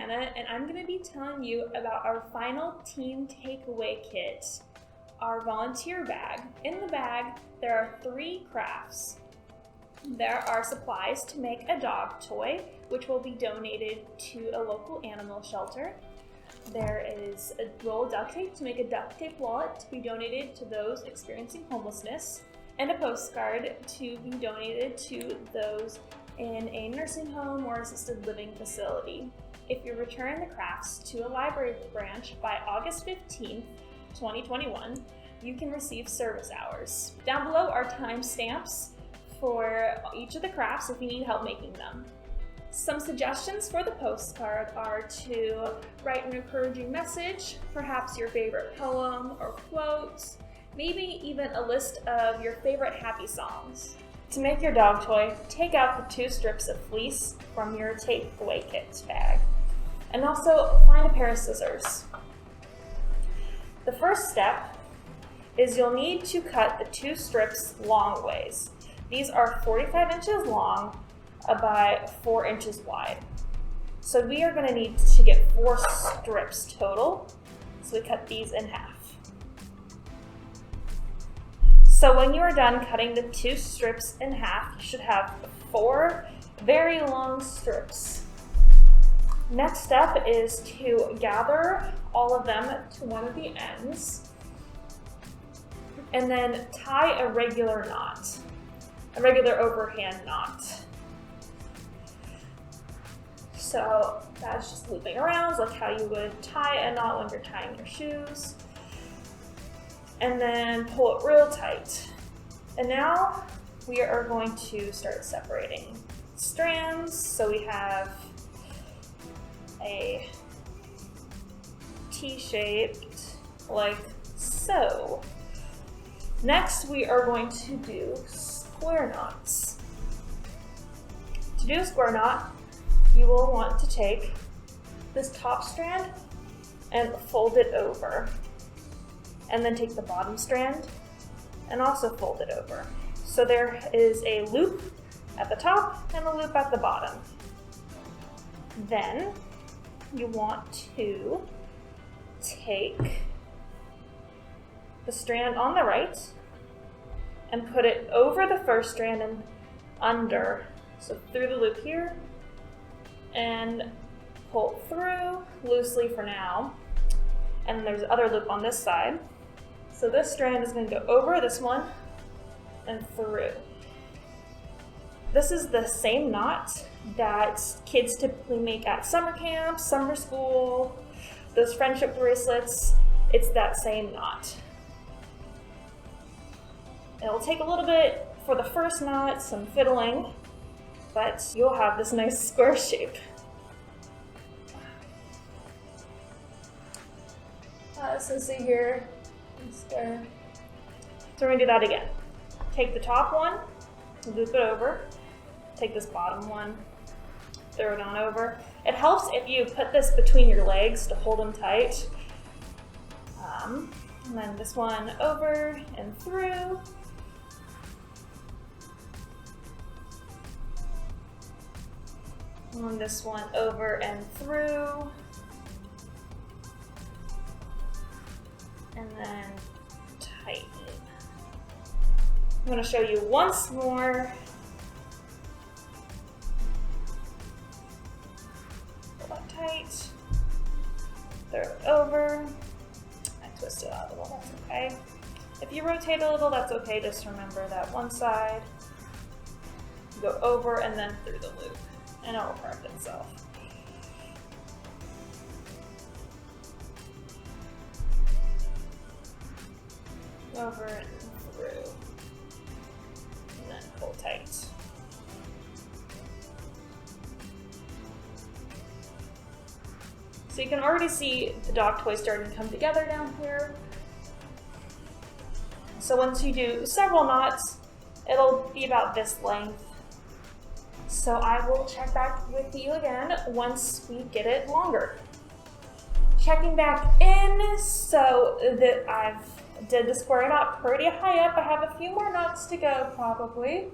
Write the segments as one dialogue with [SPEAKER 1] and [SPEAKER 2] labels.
[SPEAKER 1] Hannah, and I'm going to be telling you about our final team takeaway kit, our volunteer bag. In the bag, there are 3 crafts. There are supplies to make a dog toy, which will be donated to a local animal shelter. There is a roll of duct tape to make a duct tape wallet to be donated to those experiencing homelessness, and a postcard to be donated to those in a nursing home or assisted living facility. If you return the crafts to a library branch by August 15th, 2021, you can receive service hours. Down below are timestamps for each of the crafts if you need help making them. Some suggestions for the postcard are to write an encouraging message, perhaps your favorite poem or quote, maybe even a list of your favorite happy songs. To make your dog toy, take out the 2 strips of fleece from your takeaway kit bag. And also find a pair of scissors. The first step is you'll need to cut the 2 strips long ways. These are 45 inches long by 4 inches wide. So we are going to need to get 4 strips total. So we cut these in half. So when you are done cutting the 2 strips in half, you should have 4 very long strips. Next step is to gather all of them to one of the ends and then tie a regular knot, a regular overhand knot. So that's just looping around, like how you would tie a knot when you're tying your shoes. And then pull it real tight. And now we are going to start separating strands. So we have a T-shaped like so. Next, we are going to do square knots. To do a square knot, you will want to take this top strand and fold it over. And then take the bottom strand and also fold it over. So there is a loop at the top and a loop at the bottom. Then you want to take the strand on the right and put it over the first strand and under. So through the loop here and pull through loosely for now. And then there's the other loop on this side. So this strand is going to go over this one and through. This is the same knot that kids typically make at summer camp, summer school, those friendship bracelets. It's that same knot. It'll take a little bit for the first knot, some fiddling, but you'll have this nice square shape. So see here, square. So we're gonna do that again. Take the top one, loop it over. Take this bottom one, throw it on over. It helps if you put this between your legs to hold them tight. And then this one over and through. And this one over and through. And then tighten. I'm going to show you once more. Pull that tight. Throw it over. I twist it out a little, that's okay. If you rotate a little, that's okay. Just remember that one side. Go over and then through the loop, and it will correct itself. Over and through, and then pull tight. So you can already see the dog toy starting to come together down here. So once you do several knots, it'll be about this length. So I will check back with you again once we get it longer. Checking back in, so that I've did the square knot pretty high up. I have a few more knots to go probably,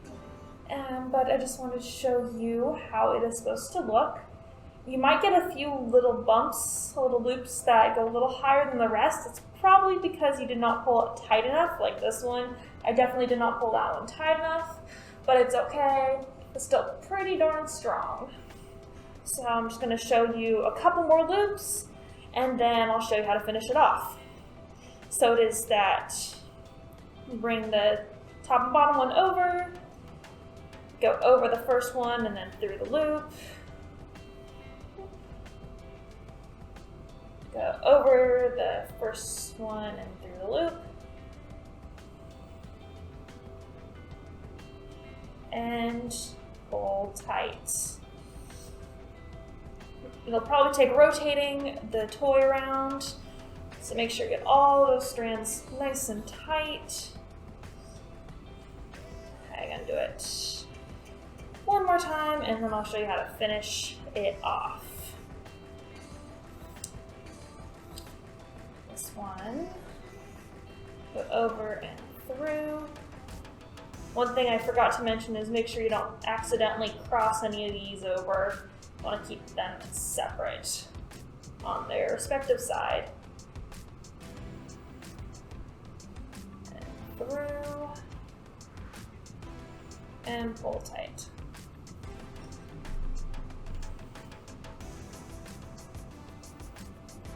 [SPEAKER 1] but I just wanted to show you how it is supposed to look. You might get a few little bumps, little loops that go a little higher than the rest. It's probably because you did not pull it tight enough, like this one. I definitely did not pull that one tight enough, but it's okay. It's still pretty darn strong. So I'm just going to show you a couple more loops, and then I'll show you how to finish it off. So it is that you bring the top and bottom one over, go over the first one and then through the loop, go over the first one and through the loop, and pull tight. It'll probably take rotating the toy around, so make sure you get all those strands nice and tight. Okay, I'm gonna do it one more time, and then I'll show you how to finish it off. This one, go over and through. One thing I forgot to mention is make sure you don't accidentally cross any of these over. You want to keep them separate on their respective side. And through, and pull tight.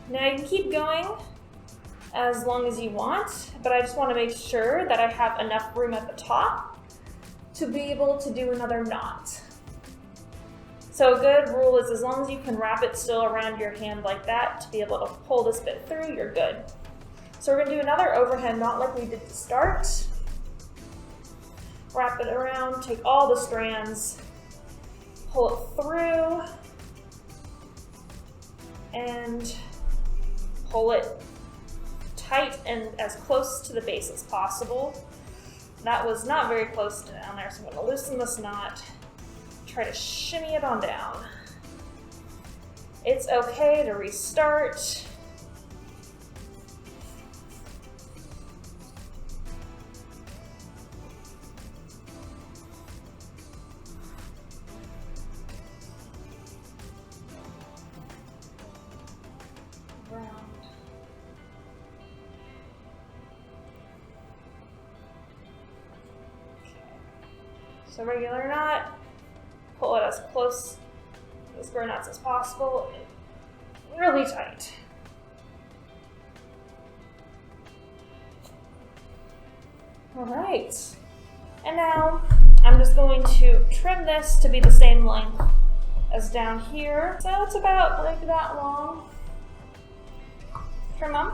[SPEAKER 1] Now you can keep going as long as you want, but I just want to make sure that I have enough room at the top to be able to do another knot. So a good rule is as long as you can wrap it still around your hand like that to be able to pull this bit through, you're good. So we're going to do another overhand knot like we did to start. Wrap it around, take all the strands, pull it through, and pull it tight and as close to the base as possible. That was not very close down there, so I'm going to loosen this knot. Try to shimmy it on down. It's okay to restart. Round. Okay. So regular knot. Pull it as close to the square knots as possible, really tight. All right, and now I'm just going to trim this to be the same length as down here. So it's about like that long. Trim them.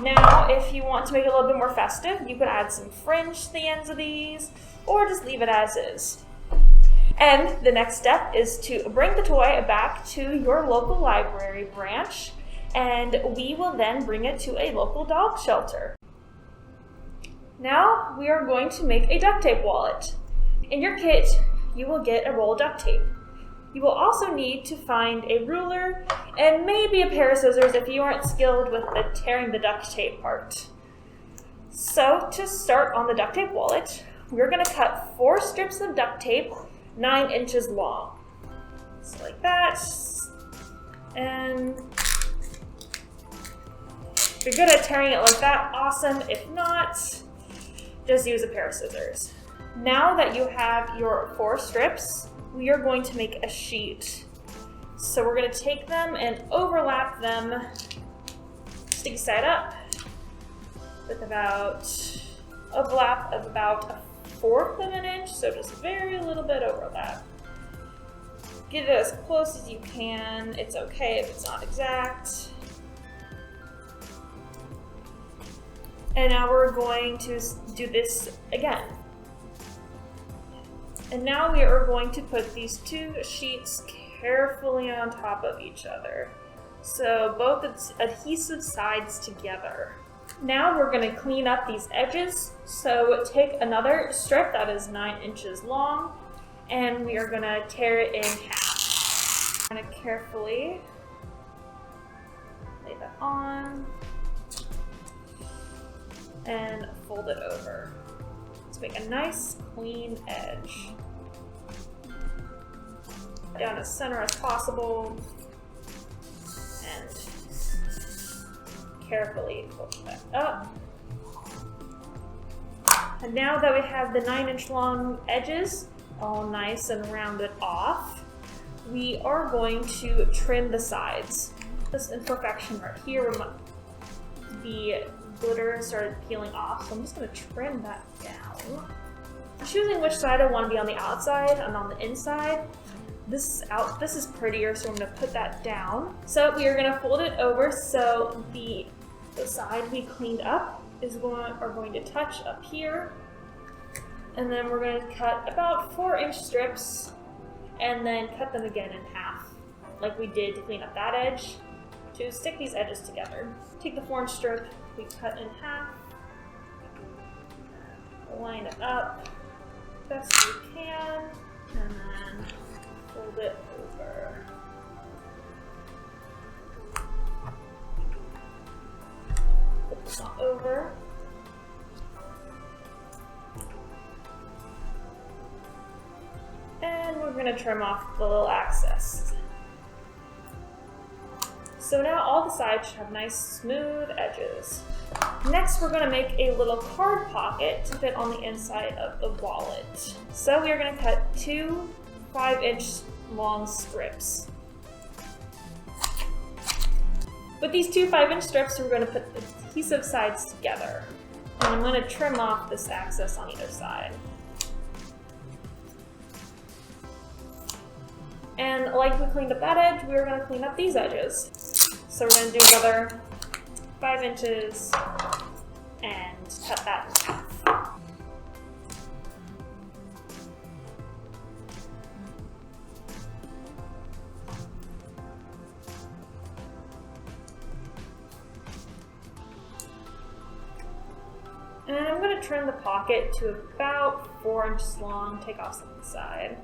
[SPEAKER 1] Now, if you want to make it a little bit more festive, you could add some fringe to the ends of these, or just leave it as is. And the next step is to bring the toy back to your local library branch, and we will then bring it to a local dog shelter. Now we are going to make a duct tape wallet. In your kit, you will get a roll of duct tape. You will also need to find a ruler and maybe a pair of scissors if you aren't skilled with the tearing the duct tape part. So to start on the duct tape wallet, we're going to cut 4 strips of duct tape 9 inches long. So like that. And if you're good at tearing it like that, awesome. If not, just use a pair of scissors. Now that you have your 4 strips, we are going to make a sheet. So we're going to take them and overlap them sticky side up with about a overlap of about 1/4 of an inch, so just very little bit overlap. Get it as close as you can. It's okay if it's not exact. And now we're going to do this again. And now we are going to put these 2 sheets carefully on top of each other. So both its adhesive sides together. Now we're going to clean up these edges. So take another strip that is 9 inches long, and we are going to tear it in half. I'm going to carefully lay that on and fold it over. Let's make a nice clean edge. down as center as possible. And carefully fold that up. And now that we have the 9-inch long edges all nice and rounded off, we are going to trim the sides. This imperfection right here where the glitter started peeling off, so I'm just going to trim that down. I'm choosing which side I want to be on the outside and on the inside. This is prettier, so I'm going to put that down. So we are going to fold it over so the side we cleaned up are going to touch up here. And then we're going to cut about 4-inch strips and then cut them again in half, like we did to clean up that edge, to stick these edges together. Take the 4-inch strip, we cut in half, line it up best we can, and then fold it over. Flip this on over. And we're going to trim off the little excess. So now all the sides should have nice smooth edges. Next, we're going to make a little card pocket to fit on the inside of the wallet. So we are going to cut 2 5-inch long strips. With these 2 5-inch strips, we're going to put the adhesive sides together. And I'm going to trim off this excess on either side. And like we cleaned up that edge, we're going to clean up these edges. So we're going to do another 5 inches and cut that in half. And I'm going to trim the pocket to about 4 inches long, take off some of the side.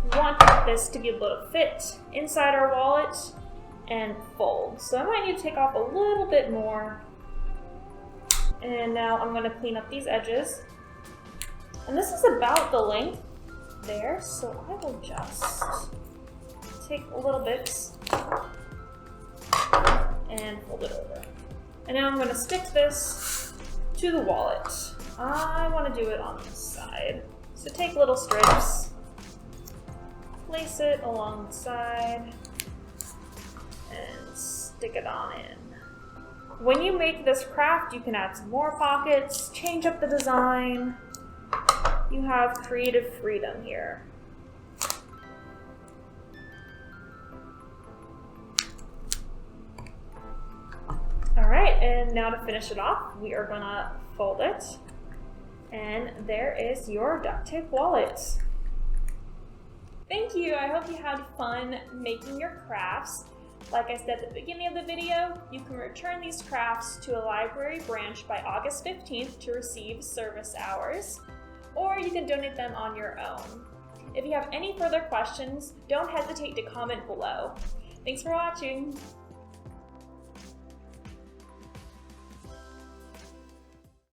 [SPEAKER 1] We want this to be able to fit inside our wallet and fold. So I might need to take off a little bit more. And now I'm going to clean up these edges. And this is about the length there, so I will just take a little bit and fold it over. And now I'm going to stick this to the wallet. I want to do it on this side. So take little strips. Place it along the side and stick it on in. When you make this craft, you can add some more pockets, change up the design. You have creative freedom here. All right, and now to finish it off, we are gonna fold it. And there is your duct tape wallet. Thank you, I hope you had fun making your crafts. Like I said at the beginning of the video, you can return these crafts to a library branch by August 15th to receive service hours, or you can donate them on your own. If you have any further questions, don't hesitate to comment below. Thanks for watching.